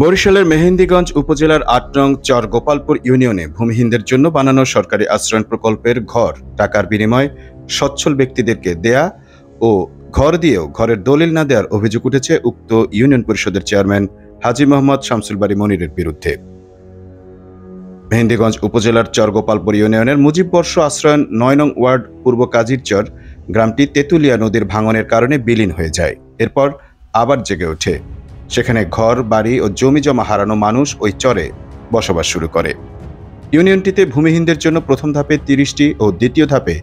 বরিশালের মেহেন্দিগঞ্জ উপজেলার ৮ নং চর গোপালপুর ইউনিয়নে ভূমিহীনদের জন্য বানানো সরকারি আশ্রয়ণ প্রকল্পের ঘর টাকার বিনিময়ে সচ্ছল ব্যক্তিদেরকে দেয়া ও ঘর দিয়েও ঘরের দলিল না দেওয়ার অভিযোগ উঠেছে উক্ত ইউনিয়ন পরিষদের চেয়ারম্যান হাজী মোহাম্মদ শামসুল বারী মনিরের বিরুদ্ধে। মেহেন্দিগঞ্জ উপজেলার চর গোপালপুর ইউনিয়নের মুজিববর্ষ আশ্রয়ণ ৯ নং ওয়ার্ড পূর্ব কাজিরচর গ্রামটি তেঁতুলিয়া নদীর ভাঙনের কারণে বিলীন হয়ে যায়। এরপর আবার জেগে ওঠে। সেখানে ঘর বাড়ি ও জমি জমা হারানো মানুষ ওই চরে বসবাস শুরু করে। ইউনিয়নটিতে ভূমিহীনদের জন্য প্রথম ধাপে ৩০টি ও দ্বিতীয় ধাপে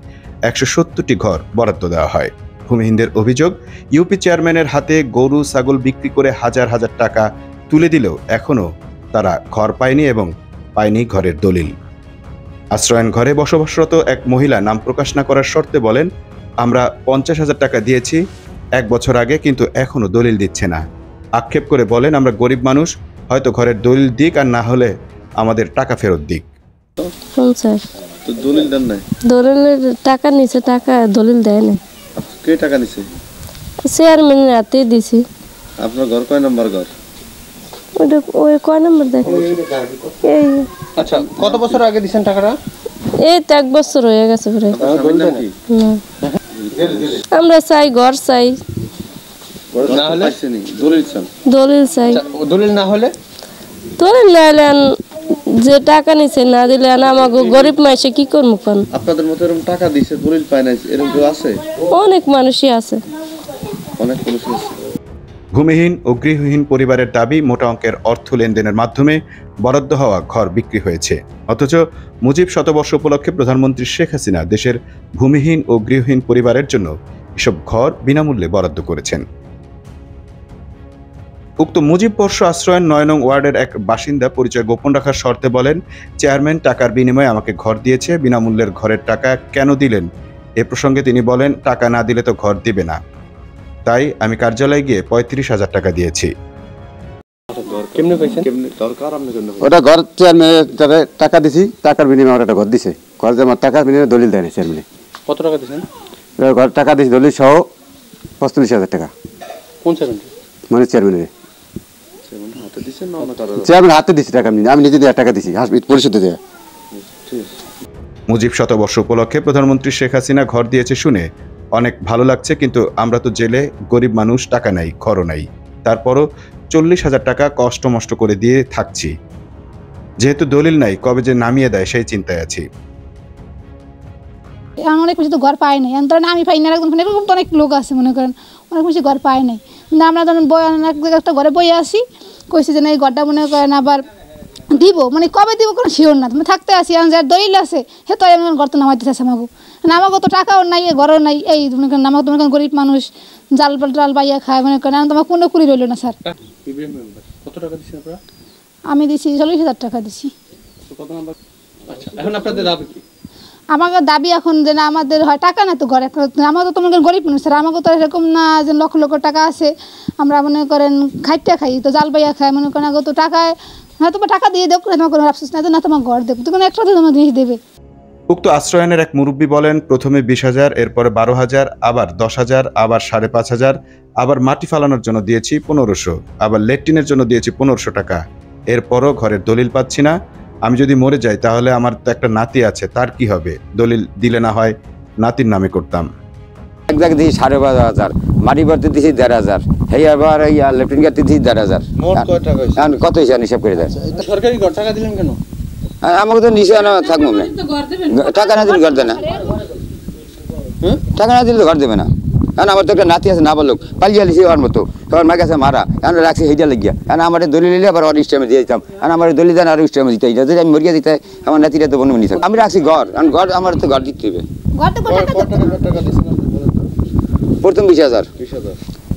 ১৭০টি ঘর বরাদ্দ দেওয়া হয়। ভূমিহীনদের অভিযোগ, ইউপি চেয়ারম্যানের হাতে গরু ছাগল বিক্রি করে হাজার হাজার টাকা তুলে দিলেও এখনও তারা ঘর পায়নি এবং পায়নি ঘরের দলিল। আশ্রয়ণ ঘরে বসবাসরত এক মহিলা নাম প্রকাশ না করার শর্তে বলেন, আমরা ৫০,০০০ টাকা দিয়েছি ১ বছর আগে, কিন্তু এখনও দলিল দিচ্ছে না। আক্ষেপ করে বলেন, আমরা গরিব মানুষ, হয়তো ঘরের দলিল দিক আর না হলে আমাদের টাকা ফেরত দিক। দলিল দেন নাই? দলিলের টাকা নিছে, টাকা দলিল দেয় না। কে টাকা নিছে? চেয়ারম্যানের হাতে দিছি। আপনার ঘর কয় নাম্বার ঘর? ওটা ওই কয় নাম্বার দেখেন। এই আচ্ছা, কত বছর আগে দিছেন টাকাটা? এই তো ১ বছর হয়ে গেছে প্রায়। না, আমরা চাই ঘর চাই, না হলে দলিল চান? দলিল চাই। দলিল না হলে? দলিল না হলে যে টাকা নিছে না দিলে আমাকে গরিব মানুষে কি করবো? কোন আপনাদের মতো এরকম টাকা দিছে দলিল পায় না এরকম কেউ আছে? অনেক মানুষই আছে, অনেক মানুষ আছে। ভূমিহীন ও গৃহহীন পরিবারের দাবি, মোটা অঙ্কের অর্থ লেনদেনের মাধ্যমে বরাদ্দ হওয়া ঘর বিক্রি হয়েছে। অথচ মুজিব শতবর্ষ উপলক্ষে প্রধানমন্ত্রী শেখ হাসিনা দেশের ভূমিহীন ও গৃহহীন পরিবারের জন্য এসব ঘর বিনামূল্যে বরাদ্দ করেছেন। উক্ত মুজিববর্ষ আশ্রয়ণ ৯ নং ওয়ার্ডের এক বাসিন্দা পরিচয় গোপন রাখার শর্তে বলেন, চেয়ারম্যান টাকার বিনিময়ে আমাকে ঘর দিয়েছে, বিনামূল্যের ঘরের টাকা কেন দিলেন? এ প্রসঙ্গে তিনি বলেন, টাকা না দিলে তো ঘর দিবে না, তাই আমি কার্যালয়ে গিয়ে ৩৫,০০০ টাকা দিয়েছি। ওটা ঘর চেয়ারম্যান টাকা দিছি, টাকার বিনিময়ে একটা ঘর দিছে। ঘর আমার টাকার বিনিময়ে দলিল দেয়নি চেয়ারম্যানে। কত টাকা দিয়েছেন? ঘর টাকা দিছি দলিল সহ ৪৫,০০০ টাকা। কোন চেয়ারম্যান? মানে চেয়ারম্যানের চেয়ারম্যান হাতে দিছি টাকা, আমি নিজে দিয়ে টাকা দিছি পরিশোধে দেয়া। মুজিব শতবর্ষ উপলক্ষে প্রধানমন্ত্রী শেখ হাসিনা ঘর দিয়েছে শুনে অনেক ভালো লাগছে, কিন্তু আমরা তো জেলে গরিব মানুষ, টাকা নাই, ঘরও নাই, তারপরও ৪০,০০০ টাকা কষ্ট মষ্ট করে দিয়ে থাকছি। যেহেতু দলিল নাই, কবে যে নামিয়ে দেয় সেই চিন্তায় আছি। অনেক বেশি তো ঘর পায় নাই, ধরেন আমি পাই না, এরকম তো অনেক লোক আছে মনে করেন অনেক বেশি ঘর পায় নাই। কিন্তু আমরা ধরেন একটা ঘরে বই আসি, কইছি যে না এই ঘরটা মনে করেন আবার দিব, মানে কবে দিব কোনো শিওর না, তুমি থাকতে আসি যার দলিল আছে সে তো এমন ঘর তো নামাইতে চাচ্ছে আমাকে তো টাকাও নাই, ঘরও নাই, এই মনে করেন আমাকে তো মনে করেন গরিব মানুষ জাল টাল পাইয়া খায় মনে করেন, তোমার কোনো কুড়ি রইল না। স্যার কত টাকা দিচ্ছেন আপনারা? আমি দিছি ৪০,০০০ টাকা দিছি। এখন আপনাদের দাবি কি? আমাকে দাবি এখন যে না আমাদের হয় টাকা না তো ঘরে, আমাকে তো মনে করেন গরিব মানুষ, স্যার আমাকে তো এরকম না যে লক্ষ লক্ষ টাকা আছে, আমরা মনে করেন খাইতে খাই তো জাল পাইয়া খাই, মনে করেন আগে তো টাকায় হয়তো টাকা দিয়ে দেখ, তোমার কোনো আফসোস না, না তোমার ঘর দেবো, তখন একটা তোমার জিনিস দেবে। উক্ত আশ্রয়নের এক মুরব্বী বলেন, প্রথমে ২০,০০০, এরপরে ১২,০০০, আবার ১০,০০০, আবার ৫,৫০০, আবার মাটি ফালানোর জন্য দিয়েছি ১৫০০, আবার লেট্রিনের জন্য দিয়েছি ১৫০০ টাকা। এরপরও ঘরের দলিল পাচ্ছি না। আমি যদি মরে যাই তাহলে আমার তো একটা নাতি আছে, তার কি হবে? দলিল দিলে না হয় নাতির নামে করতাম। এক জায়গায় দিয়েছি ৫,৫০০, মাটি ভরতে দিয়েছি ১,৫০০, এই আবার লেফটিন গাড়িতে দিয়েছি ১,৫০০। কত হয়েছে হিসাব করে দেয়। সরকারি ঘর টাকা দিলেন কেন? আমাকে তো নিচে আনা থাকবো না, টাকা না দিলে ঘর দেয় না, টাকা না দিলে ঘর দেবে না। কারণ আমার তো একটা নাতি আছে, না বললো পালিয়ে আলিছি ওর মতো, তোমার মাকে আছে মারা, এখন রাখছি সেইটা লেগিয়া, এখন আমার দলিল নিলে আবার ওর ইস্টামে দিয়ে দিতাম, এখন আমার দলিল দেন আর ইস্টামে দিতে যদি আমি মরিয়া দিতে আমার নাতিটা তো বনবনি থাকবে। আমি রাখছি ঘর, কারণ ঘর আমার তো ঘর দিতে হবে। প্রথম ২০,০০০,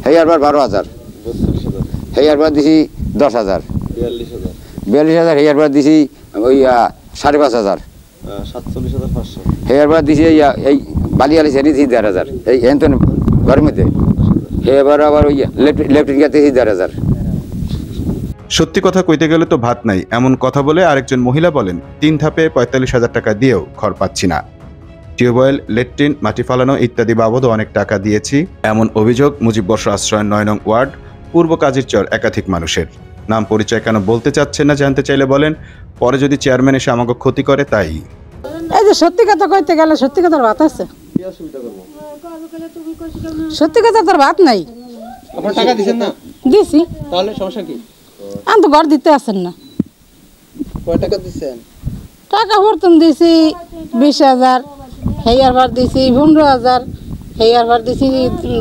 হেয়ারবার ১২,০০০, হেয়ারবার দিছি ১০,০০০, ৪২,০০০, হেয়ারবার দিছি ওই ৫,৫০০, ৪৭,৫০০, হেয়ারবার দিছি এই বালি আলি সেটি দিছি ১,৫০০, এই এনতন ঘরের মধ্যে হেয়ারবার আবার ওই লেফটিন গাড়িতে ১,৫০০। সত্যি কথা কইতে গেলে তো ভাত নাই, এমন কথা বলে আরেকজন মহিলা বলেন, ৩ ধাপে ৪৫,০০০ টাকা দিয়েও ঘর পাচ্ছি না। টিউবওয়েল, লেট্রিন, মাটি ফালানো ইত্যাদি বাবদও অনেক টাকা দিয়েছি, এমন অভিযোগ মুজিববর্ষ আশ্রয়ণ ৯ নং ওয়ার্ড পূর্ব কাজিরচর একাধিক মানুষের। নাম পরিচয় কেন বলতে চাচ্ছেন না জানতে চাইলে বলেন, পরে যদি চেয়ারম্যান এসে আমাকে ক্ষতি করে তাই। এই যে সত্যি কথা কইতে গেলে সত্যি কথার ভাত আছে, কি অসুবিধা করবো? সত্যি কথা তোর ভাত নাই। আপনার টাকা দিচ্ছেন না? দিছি, তাহলে সমস্যা কি? আমি তো ঘর দিতে আসেন না। কয় টাকা দিচ্ছেন? টাকা প্রথম দিছি 20,000, হেয়ার ভার দিছি 15,000, হেয়ার ভার দিছি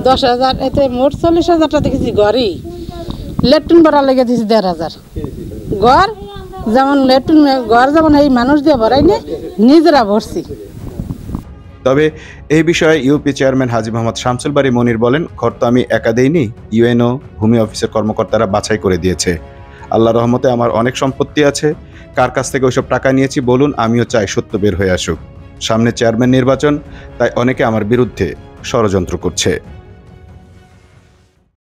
10,000, এতে মোট 40,000 টাকা দিছি ঘরই। লেট্রিন ভরা লেগে দিছি 1,500। ঘর যেমন লেট্রিন ঘর যেমন এই মানুষ দিয়ে ভরাই নিয়ে নিজেরা ভরছি। তবে এই বিষয়ে ইউপি চেয়ারম্যান হাজী মোহাম্মদ শামসুল বারী মনির বলেন, ঘর তো আমি একা দেইনি, ইউএনও ভূমি অফিসের কর্মকর্তারা বাছাই করে দিয়েছে। আল্লাহর রহমতে আমার অনেক সম্পত্তি আছে। কার কাছ থেকে ওইসব টাকা নিয়েছি বলুন, আমিও চাই সত্য বের হয়ে আসুক। সামনে চেয়ারম্যান নির্বাচন, তাই অনেকে আমার বিরুদ্ধে ষড়যন্ত্র করছে।